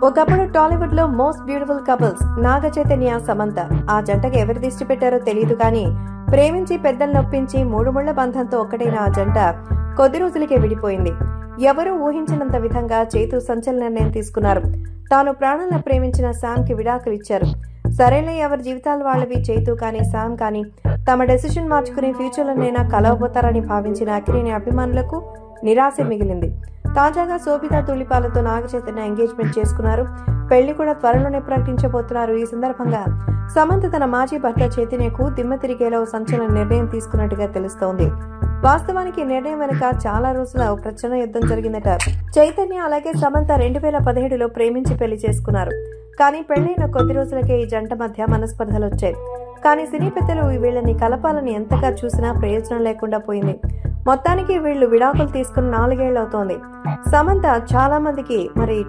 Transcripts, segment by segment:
ఒకప్పుడు టాలీవుడ్ లో most beautiful couples Naga Chaitanya, Samantha. ఆ జంటకి ఎవరి దిష్టి పెట్టారో తెలియదు కానీ ప్రేమించి పెద్దలు నొప్పించి మూడు ముళ్ల బంధంతో ఒక్కటైన ఆ జంట కొద్ది రోజులకే విడిపోయింది. ఎవరూ ఊహించినంత విధంగా చైతు సంచలన నిర్ణయం తీసుకున్నారు. తాను ప్రాణంగా ప్రేమించిన శామ్ కి విడాకులు ఇచ్చారు. సరేలే, ఎవరి జీవితాలు వాళ్ళవి. చైతు కానీ శామ్ కానీ తమ డెసిషన్ మార్చుకుని ఫ్యూచర్ లోనైనా కలవబోతారని భావించిన అక్కినేని అభిమానులకు నిరాశ మిగిలింది. తాజాగా శోభితా ధూళిపాలతో నాగ చైతన్య ఎంగేజ్మెంట్ చేసుకున్నారు. పెళ్లి కూడా త్వరలోనే ప్రకటించబోతున్నారు. ఈ సందర్భంగా సమంత తన మాజీ భర్త చైతన్యకు దిమ్మ తిరిగేలా సంచలన నిర్ణయం తీసుకున్నట్టుగా తెలుస్తోంది. వాస్తవానికి ఈ నిర్ణయం వెనుక చాలా రోజుల ప్రచన యుద్ధం జరిగిందట. చైతన్య అలాగే సమంత 2017లో ప్రేమించి పెళ్లి చేసుకున్నారు. కానీ పెళ్లైన కొద్ది రోజులకే ఈ జంట మధ్య మనస్పర్ధలు వచ్చాయి. కానీ సినీ పెద్దలు వీళ్ళని కలపాలని ఎంతగా చూసినా ప్రయోజనం లేకుండా పోయింది. మొత్తానికి వీళ్లు విడాకులు తీసుకుని 4 ఏళ్లవుతోంది. సమంత చాలా మందికి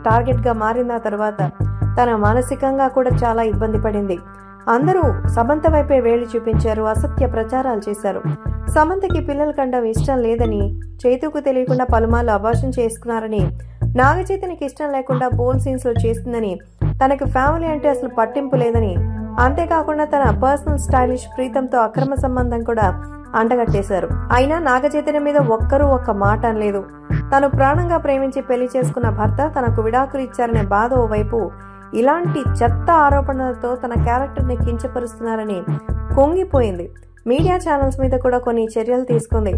టార్గెట్ గా మారిన తర్వాత తన మానసికంగా కూడా చాలా ఇబ్బంది పడింది. అందరూ సమంత వైపే వేళ్లు చూపించారు, అసత్య ప్రచారాలు చేశారు. సమంతకి పిల్లలు కండం ఇష్టం లేదని, చైతుకు తెలియకుండా పలుమార్లు అబార్షన్ చేసుకున్నారని, నాగ చైతన్యకి ఇష్టం లేకుండా పోల్ సీన్స్ లో చేస్తుందని, తనకు ఫ్యామిలీ అంటే అసలు పట్టింపు లేదని, అంతేకాకుండా తన పర్సనల్ స్టైలిష్ ప్రీతంతో అక్రమ సంబంధం కూడా అంటగట్టేశారు. అయినా నాగ చైతన్య మీద ఒక్కరూ ఒక్క మాట అనలేదు. తను ప్రాణంగా ప్రేమించి పెళ్లి చేసుకున్న భర్త తనకు విడాకులు ఇచ్చారనే బాధ ఓవైపు, ఇలాంటి చెత్త ఆరోపణలతో తన క్యారెక్టర్ ని కించపరుస్తున్నారని కుంగిపోయింది. మీడియా ఛానల్స్ మీద కూడా కొన్ని చర్యలు తీసుకుంది.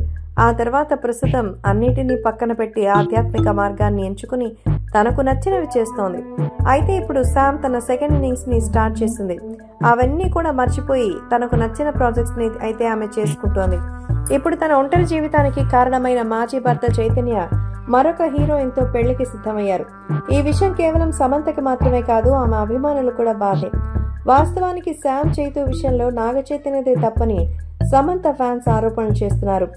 ఆ తర్వాత ప్రస్తుతం అన్నిటినీ పక్కన పెట్టి ఆధ్యాత్మిక మార్గాన్ని ఎంచుకుని తనకు నచ్చినవి చేస్తోంది. అయితే ఇప్పుడు శామ్ తన సెకండ్ ఇన్నింగ్స్ ని స్టార్ట్ చేసింది. అవన్నీ కూడా మర్చిపోయి తనకు నచ్చిన ప్రాజెక్ట్స్ ని అయితే ఆమె చేసుకుంటోంది. ఇప్పుడు తన ఒంటరి జీవితానికి కారణమైన మాజీ భర్త చైతన్య మరొక హీరోయిన్ తో పెళ్లికి సిద్ధమయ్యారు. ఈ విషయం కేవలం సమంతకి మాత్రమే కాదు, ఆమె అభిమానులు కూడా బాధే. వాస్తవానికి శామ్ చైతు విషయంలో నాగ చైతన్యదే తప్పని సమంత ఫ్యాన్స్ ఆరోపణలు చేస్తున్నారు.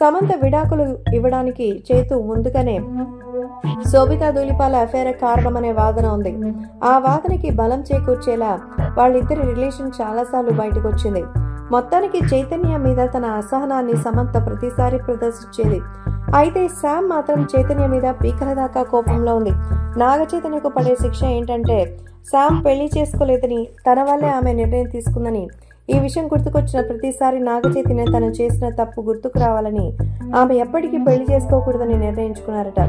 సమంత విడాకులు ఇవ్వడానికి చైతు ముందుగానే శోభితా ధూళిపాల అఫైర్ కారణమనే వాదన ఉంది. ఆ వాదనకి బలం చేకూర్చేలా వాళ్ళిద్దరి రిలేషన్ చాలాసార్లు బయటకు వచ్చింది. మొత్తానికి చైతన్య మీద తన అసహనాన్ని సమంత ప్రతిసారి ప్రదర్శించేది. అయితే శామ్ మాత్రం చైతన్య మీద పీకల దాకా కోపంలో ఉంది. నాగ చైతన్యకు పడే శిక్ష ఏంటంటే, శామ్ పెళ్లి చేసుకోలేదని, తన వల్లే ఆమె నిర్ణయం తీసుకుందని, ఈ విషయం గుర్తుకొచ్చిన ప్రతిసారి నాగ చైతన్య తను చేసిన తప్పు గుర్తుకు రావాలని ఆమె ఎప్పటికీ పెళ్లి చేసుకోకూడదని నిర్ణయించుకున్నారట.